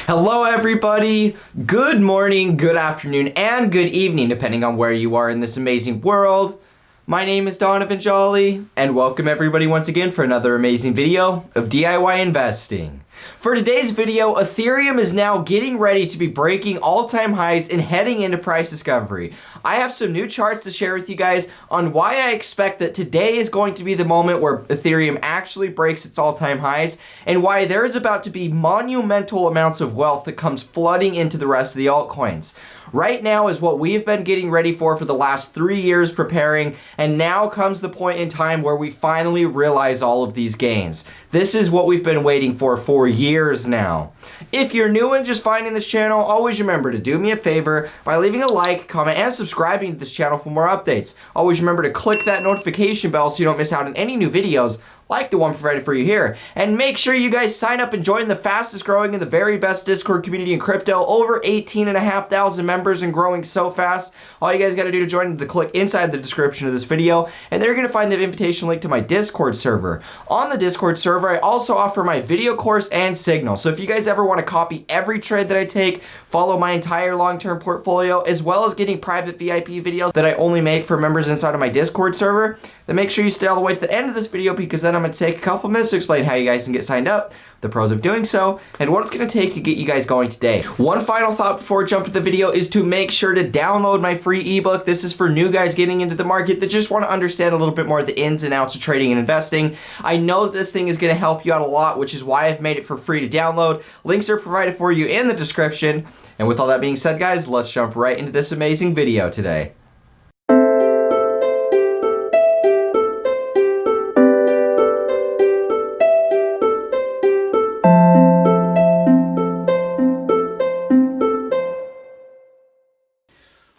Hello everybody, good morning, good afternoon, and good evening depending on where you are in this amazing world. My name is Donovan Jolly, and welcome everybody once again for another amazing video of DIY investing. For today's video, Ethereum is now getting ready to be breaking all-time highs and heading into price discovery. I have some new charts to share with you guys on why I expect that today is going to be the moment where Ethereum actually breaks its all-time highs, and why there is about to be monumental amounts of wealth that comes flooding into the rest of the altcoins. Right now is what we've been getting ready for the last 3 years preparing, and now comes the point in time where we finally realize all of these gains. This is what we've been waiting for years now. If you're new and just finding this channel, always remember to do me a favor by leaving a like, comment, and subscribing to this channel for more updates. Always remember to click that notification bell so you don't miss out on any new videos like the one provided for you here. And make sure you guys sign up and join the fastest growing and the very best Discord community in crypto. Over 18,500 members and growing so fast. All you guys got to do to join is to click inside the description of this video, and there you're going to find the invitation link to my Discord server. On the Discord server, I also offer my video course and signal. So if you guys ever want to copy every trade that I take, follow my entire long-term portfolio, as well as getting private VIP videos that I only make for members inside of my Discord server, then make sure you stay all the way to the end of this video, because then I'm going to take a couple minutes to explain how you guys can get signed up, the pros of doing so, and what it's going to take to get you guys going today. One final thought before I jump into the video is to make sure to download my free ebook. This is for new guys getting into the market that just want to understand a little bit more of the ins and outs of trading and investing. I know that this thing is going to help you out a lot, which is why I've made it for free to download. Links are provided for you in the description. And with all that being said, guys, let's jump right into this amazing video today.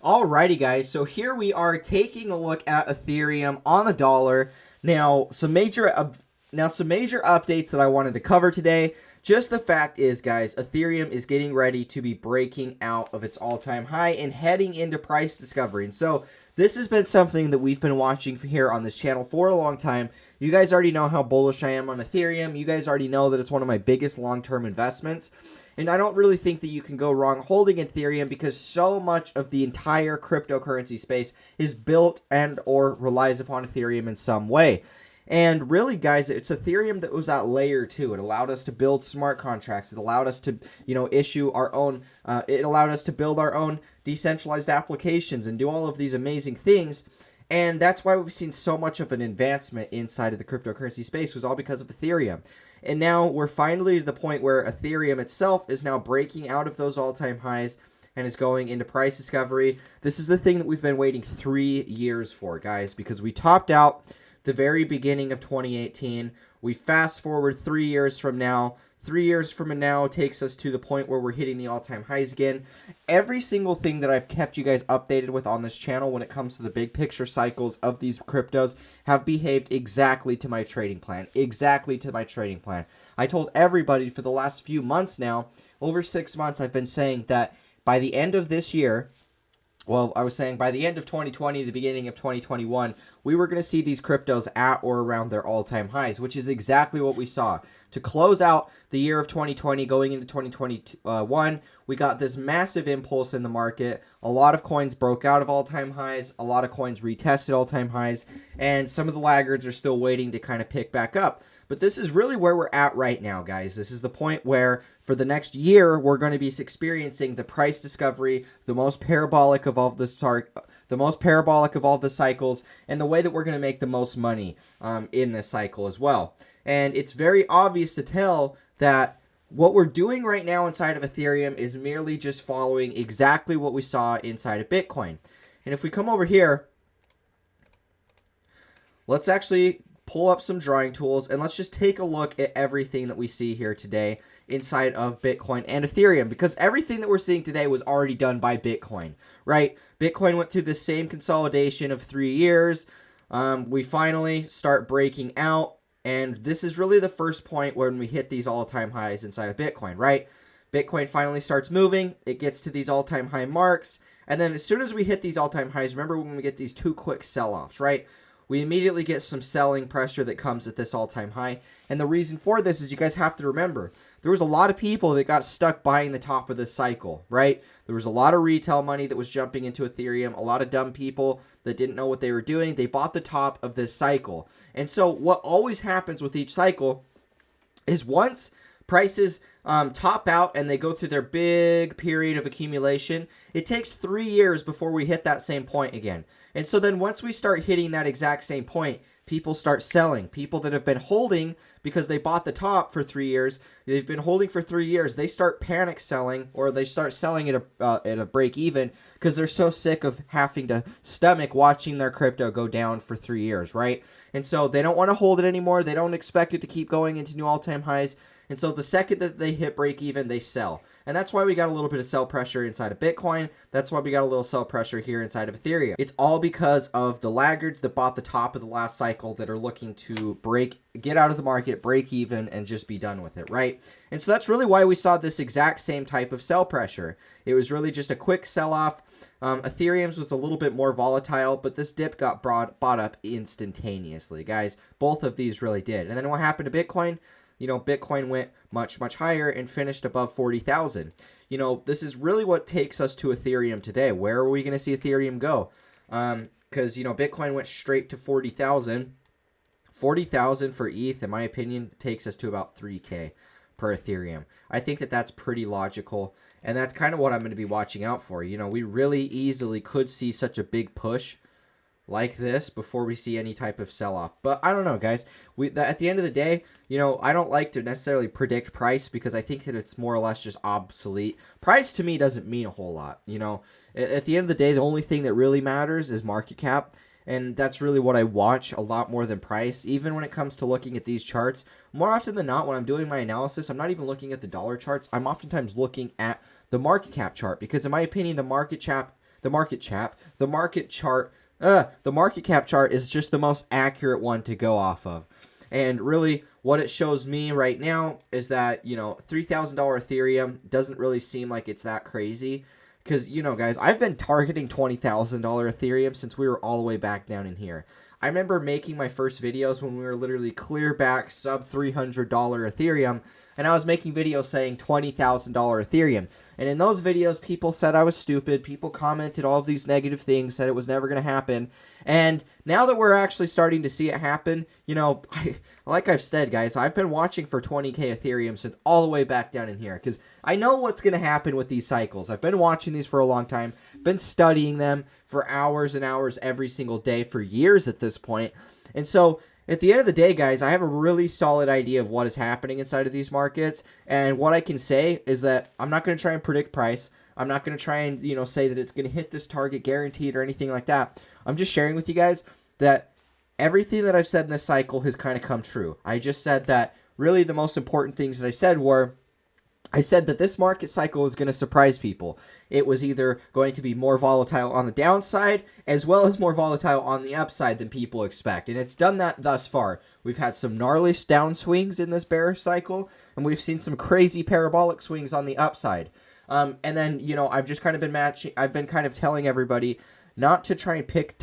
Alrighty guys, so here we are taking a look at Ethereum on the dollar. Now some major updates that I wanted to cover today. Just the fact is, guys, Ethereum is getting ready to be breaking out of its all-time high and heading into price discovery. And so this has been something that we've been watching here on this channel for a long time. You guys already know how bullish I am on Ethereum. You guys already know that it's one of my biggest long-term investments. And I don't really think that you can go wrong holding Ethereum, because so much of the entire cryptocurrency space is built and or relies upon Ethereum in some way. And really, guys, it's Ethereum that was at layer 2. It allowed us to build smart contracts. It allowed us to, issue our own, it allowed us to build our own decentralized applications and do all of these amazing things. And that's why we've seen so much of an advancement inside of the cryptocurrency space, was all because of Ethereum. And now we're finally to the point where Ethereum itself is now breaking out of those all-time highs and is going into price discovery. This is the thing that we've been waiting 3 years for, guys, because we topped out the very beginning of 2018. We fast forward 3 years from now. 3 years from now takes us to the point where we're hitting the all-time highs again. Every single thing that I've kept you guys updated with on this channel when it comes to the big picture cycles of these cryptos have behaved exactly to my trading plan. Exactly to my trading plan. I told everybody for the last few months now, over 6 months, I've been saying that by the end of this year, well, I was saying by the end of 2020, the beginning of 2021, we were going to see these cryptos at or around their all-time highs, which is exactly what we saw. To close out the year of 2020, going into 2021, we got this massive impulse in the market. A lot of coins broke out of all-time highs. A lot of coins retested all-time highs. And some of the laggards are still waiting to kind of pick back up. But this is really where we're at right now, guys. This is the point where for the next year, we're going to be experiencing the price discovery, the most parabolic of all the cycles, and the way that we're going to make the most money in this cycle as well. And it's very obvious to tell that what we're doing right now inside of Ethereum is merely just following exactly what we saw inside of Bitcoin. And if we come over here, let's actually pull up some drawing tools, and let's just take a look at everything that we see here today inside of Bitcoin and Ethereum, because everything that we're seeing today was already done by Bitcoin, right? Bitcoin went through the same consolidation of 3 years. We finally start breaking out, and this is really the first point when we hit these all-time highs inside of Bitcoin, right? Bitcoin finally starts moving, it gets to these all-time high marks, and then as soon as we hit these all-time highs, remember when we get these 2 quick sell-offs, right? We immediately get some selling pressure that comes at this all-time high. And the reason for this is you guys have to remember there was a lot of people that got stuck buying the top of this cycle, right? There was a lot of retail money that was jumping into Ethereum, a lot of dumb people that didn't know what they were doing. They bought the top of this cycle. And so what always happens with each cycle is once prices top out and they go through their big period of accumulation, it takes 3 years before we hit that same point again. And so then once we start hitting that exact same point, people start selling. People that have been holding because they bought the top for 3 years, they've been holding for 3 years, they start panic selling, or they start selling at a break even because they're so sick of having to stomach watching their crypto go down for 3 years, right? And so they don't want to hold it anymore. They don't expect it to keep going into new all-time highs. And so the second that they hit break even, they sell. And that's why we got a little bit of sell pressure inside of Bitcoin. That's why we got a little sell pressure here inside of Ethereum. It's all because of the laggards that bought the top of the last cycle that are looking to get out of the market, break even, and just be done with it, right? And so that's really why we saw this exact same type of sell pressure. It was really just a quick sell-off. Ethereum's was a little bit more volatile, but this dip got bought up instantaneously, guys. Both of these really did. And then what happened to Bitcoin? You know, Bitcoin went much, much higher and finished above 40,000. You know, this is really what takes us to Ethereum today. Where are we going to see Ethereum go? Because, you know, Bitcoin went straight to 40,000. 40,000 for ETH, in my opinion, takes us to about 3K per Ethereum. I think that that's pretty logical, and that's kind of what I'm going to be watching out for. You know, we really easily could see such a big push like this before we see any type of sell-off. But I don't know, guys. At the end of the day, you know, I don't like to necessarily predict price because I think that it's more or less just obsolete. Price to me doesn't mean a whole lot. You know, at the end of the day, the only thing that really matters is market cap. And that's really what I watch a lot more than price. Even when it comes to looking at these charts, more often than not, when I'm doing my analysis, I'm not even looking at the dollar charts. I'm oftentimes looking at the market cap chart because, in my opinion, the market cap chart is just the most accurate one to go off of. And really, what it shows me right now is that, you know, $3,000 Ethereum doesn't really seem like it's that crazy. Because, you know, guys, I've been targeting $20,000 Ethereum since we were all the way back down in here. I remember making my first videos when we were literally clear back sub $300 Ethereum, and I was making videos saying $20,000 Ethereum. And in those videos, people said I was stupid. People commented all of these negative things, said it was never going to happen. And now that we're actually starting to see it happen, you know, like I've said, guys, I've been watching for 20K Ethereum since all the way back down in here because I know what's going to happen with these cycles. I've been watching these for a long time, been studying them for hours and hours every single day for years at this point. And so at the end of the day, guys, I have a really solid idea of what is happening inside of these markets. And what I can say is that I'm not going to try and predict price. I'm not going to try and, you know, say that it's going to hit this target guaranteed or anything like that. I'm just sharing with you guys that everything that I've said in this cycle has kind of come true. I just said that really the most important things that I said were, I said that this market cycle was going to surprise people. It was either going to be more volatile on the downside as well as more volatile on the upside than people expect. And it's done that thus far. We've had some gnarly downswings in this bearish cycle, and we've seen some crazy parabolic swings on the upside. And then, you know, I've just kind of been I've been kind of telling everybody not to try and pick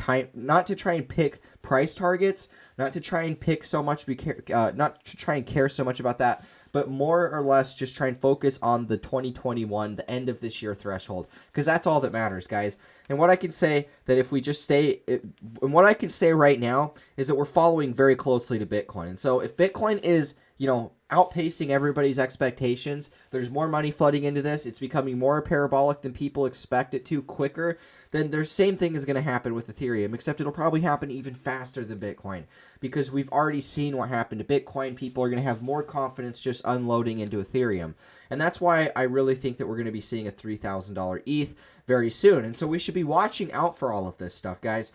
price targets, not to try and pick so much, not to try and care so much about that, but more or less just try and focus on the 2021, the end of this year threshold, because that's all that matters, guys. And what I can say that if we just and what I can say right now is that we're following very closely to Bitcoin. And so if Bitcoin is, you know, outpacing everybody's expectations, there's more money flooding into this, it's becoming more parabolic than people expect it to quicker, then the same thing is going to happen with Ethereum, except it'll probably happen even faster than Bitcoin, because we've already seen what happened to Bitcoin. People are going to have more confidence just unloading into Ethereum. And that's why I really think that we're going to be seeing a $3,000 ETH very soon. And so we should be watching out for all of this stuff, guys.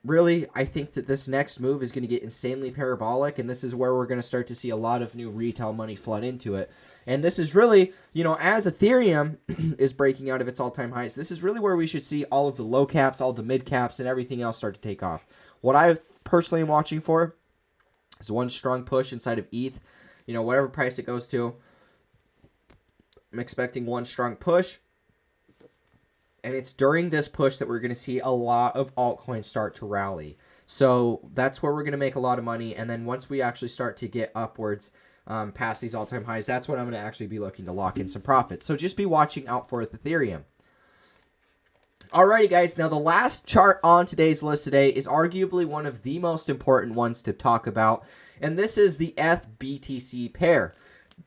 Really, I think that this next move is going to get insanely parabolic, and this is where we're going to start to see a lot of new retail money flood into it. And this is really, you know, as Ethereum is breaking out of its all-time highs, this is really where we should see all of the low caps, all the mid caps, and everything else start to take off. What I personally am watching for is one strong push inside of ETH. You know, whatever price it goes to, I'm expecting one strong push. And it's during this push that we're going to see a lot of altcoins start to rally. So that's where we're going to make a lot of money. And then once we actually start to get upwards past these all-time highs, that's when I'm going to actually be looking to lock in some profits. So just be watching out for Ethereum. Alrighty guys, now the last chart on today's list today is arguably one of the most important ones to talk about, and this is the FBTC pair.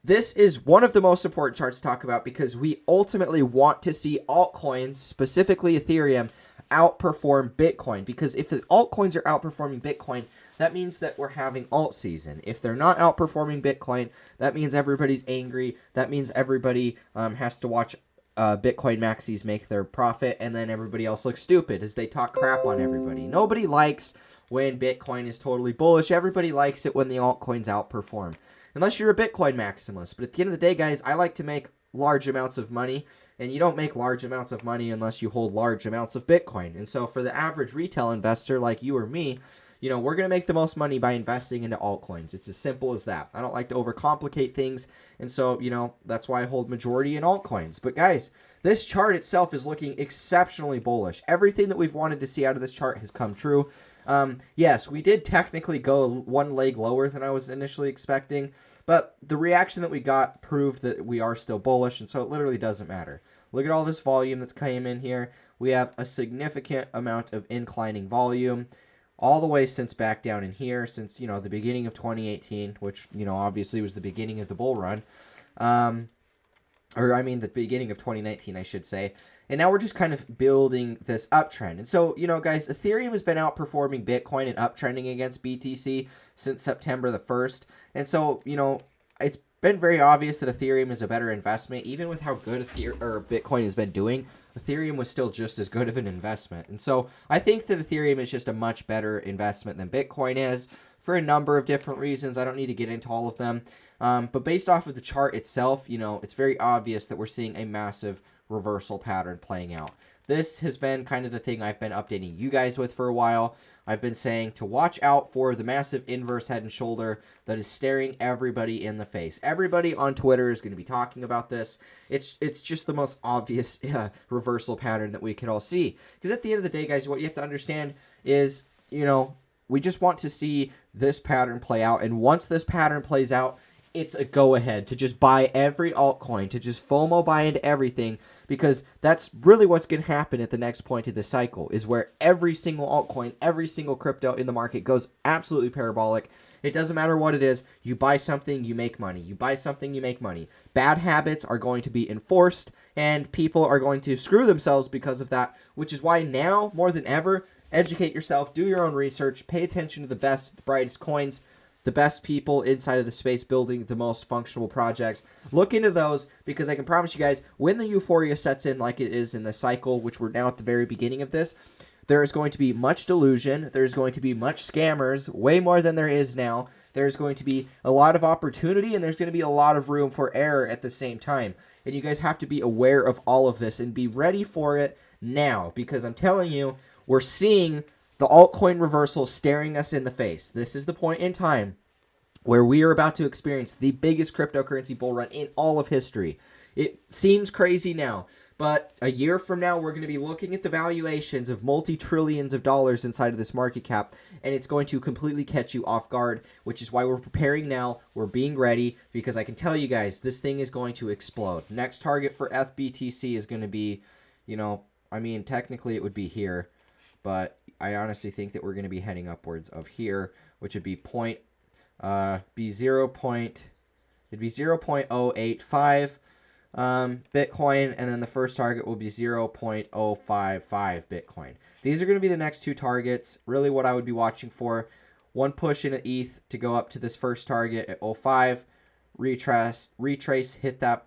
This is one of the most important charts to talk about because we ultimately want to see altcoins, specifically Ethereum, outperform Bitcoin. Because if the altcoins are outperforming Bitcoin, that means that we're having alt season. If they're not outperforming Bitcoin, that means everybody's angry. That means everybody has to watch Bitcoin maxis make their profit, and then everybody else looks stupid as they talk crap on everybody. Nobody likes when Bitcoin is totally bullish. Everybody likes it when the altcoins outperform. Unless you're a Bitcoin maximalist. But at the end of the day, guys, I like to make large amounts of money, and you don't make large amounts of money unless you hold large amounts of Bitcoin. And so for the average retail investor like you or me, you know, we're going to make the most money by investing into altcoins. It's as simple as that. I don't like to overcomplicate things, and so, you know, that's why I hold majority in altcoins. But guys, this chart itself is looking exceptionally bullish. Everything that we've wanted to see out of this chart has come true. Yes, we did technically go one leg lower than I was initially expecting, but the reaction that we got proved that we are still bullish, and so it literally doesn't matter. Look at all this volume that's came in here. We have a significant amount of inclining volume all the way since back down in here, since, you know, the beginning of 2018, which, you know, obviously was the beginning of the bull run. Or I mean the beginning of 2019, I should say. And now we're just kind of building this uptrend. And so, you know, guys, Ethereum has been outperforming Bitcoin and uptrending against BTC since September the 1st. And so, you know, it's been very obvious that Ethereum is a better investment. Even with how good Bitcoin has been doing, Ethereum was still just as good of an investment. And so I think that Ethereum is just a much better investment than Bitcoin is for a number of different reasons. I don't need to get into all of them. But based off of the chart itself, you know, it's very obvious that we're seeing a massive reversal pattern playing out. This has been kind of the thing I've been updating you guys with for a while. I've been saying to watch out for the massive inverse head and shoulder that is staring everybody in the face. Everybody on Twitter is going to be talking about this. It's just the most obvious reversal pattern that we can all see. Because at the end of the day, guys, what you have to understand is, you know, we just want to see this pattern play out. And once this pattern plays out, it's a go-ahead to just buy every altcoin, to just FOMO buy into everything, because that's really what's going to happen at the next point of the cycle, is where every single altcoin, every single crypto in the market goes absolutely parabolic. It doesn't matter what it is. You buy something, you make money. You buy something, you make money. Bad habits are going to be enforced, and people are going to screw themselves because of that, which is why now, more than ever, educate yourself, do your own research, pay attention to the best, the brightest coins, the best people inside of the space building the most functional projects. Look into those, because I can promise you guys, when the euphoria sets in like it is in the cycle, which we're now at the very beginning of this, there is going to be much delusion. There's going to be much scammers, way more than there is now. There's going to be a lot of opportunity, and there's going to be a lot of room for error at the same time. And you guys have to be aware of all of this and be ready for it now, because I'm telling you, we're seeing the altcoin reversal staring us in the face. This is the point in time where we are about to experience the biggest cryptocurrency bull run in all of history. It seems crazy now, but a year from now, we're going to be looking at the valuations of multi-trillions of dollars inside of this market cap, and it's going to completely catch you off guard, which is why we're preparing now. We're being ready, because I can tell you guys, this thing is going to explode. Next target for FBTC is going to be, you know, I mean, technically it would be here, but I honestly think that we're going to be heading upwards of here, which would be 0.085 Bitcoin, and then the first target will be 0.055 Bitcoin. These are going to be the next two targets. Really what I would be watching for: one push in ETH to go up to this first target at 0.5, retrace, hit that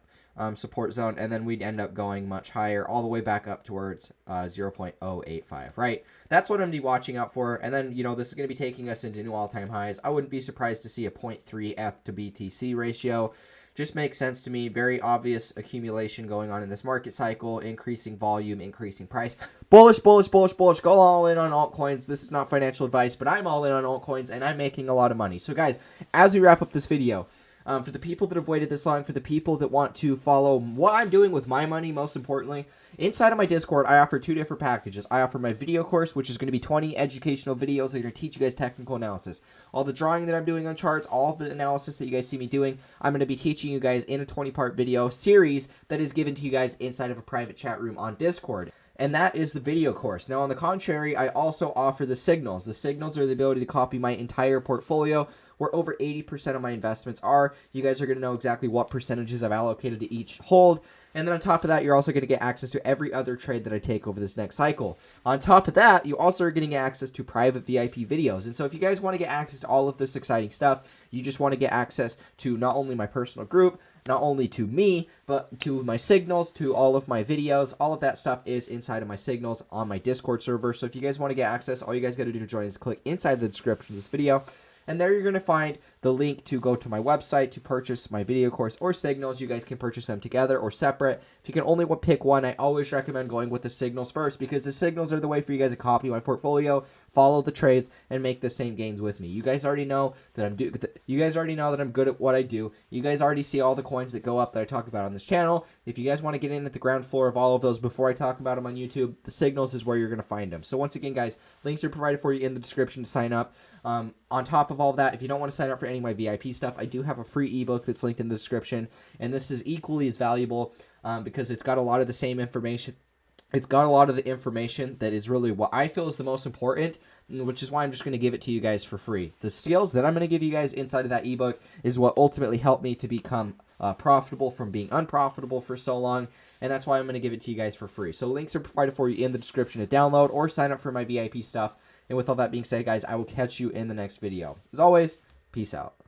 support zone, and then we'd end up going much higher, all the way back up towards 0.085, right? That's what I'm going to be watching out for. And then, you know, this is going to be taking us into new all-time highs. I wouldn't be surprised to see a 0.3 ETH to BTC ratio. Just makes sense to me. Very obvious accumulation going on in this market cycle, increasing volume, increasing price. Bullish, bullish, bullish, bullish. Go all in on altcoins. This is not financial advice, but I'm all in on altcoins, and I'm making a lot of money. So guys, as we wrap up this video, For the people that have waited this long, for the people that want to follow what I'm doing with my money, most importantly, inside of my Discord, I offer 2 different packages. I offer my video course, which is going to be 20 educational videos that are going to teach you guys technical analysis. All the drawing that I'm doing on charts, all of the analysis that you guys see me doing, I'm going to be teaching you guys in a 20-part video series that is given to you guys inside of a private chat room on Discord. And that is the video course. Now, on the contrary, I also offer the signals. The signals are the ability to copy my entire portfolio, where over 80% of my investments are. You guys are going to know exactly what percentages I've allocated to each hold. And then on top of that, you're also going to get access to every other trade that I take over this next cycle. On top of that, you also are getting access to private VIP videos. And so if you guys want to get access to all of this exciting stuff, you just want to get access to not only my personal group, not only to me, but to my signals, to all of my videos. All of that stuff is inside of my signals on my Discord server. So if you guys want to get access, all you guys got to do to join is click inside the description of this video. And there you're going to find the link to go to my website to purchase my video course or signals. You guys can purchase them together or separate. If you can only pick one, I always recommend going with the signals first, because the signals are the way for you guys to copy my portfolio, follow the trades, and make the same gains with me. You guys already know that I'm good at what I do. You guys already see all the coins that go up that I talk about on this channel. If you guys want to get in at the ground floor of all of those before I talk about them on YouTube, the signals is where you're going to find them. So once again, guys, links are provided for you in the description to sign up. On top of all that, if you don't want to sign up for any of my VIP stuff, I do have a free ebook that's linked in the description, and this is equally as valuable because it's got a lot of the same information. It's got a lot of the information that is really what I feel is the most important, which is why I'm just going to give it to you guys for free. The skills that I'm going to give you guys inside of that ebook is what ultimately helped me to become profitable from being unprofitable for so long, and that's why I'm going to give it to you guys for free. So links are provided for you in the description to download or sign up for my VIP stuff. And with all that being said, guys, I will catch you in the next video. As always, peace out.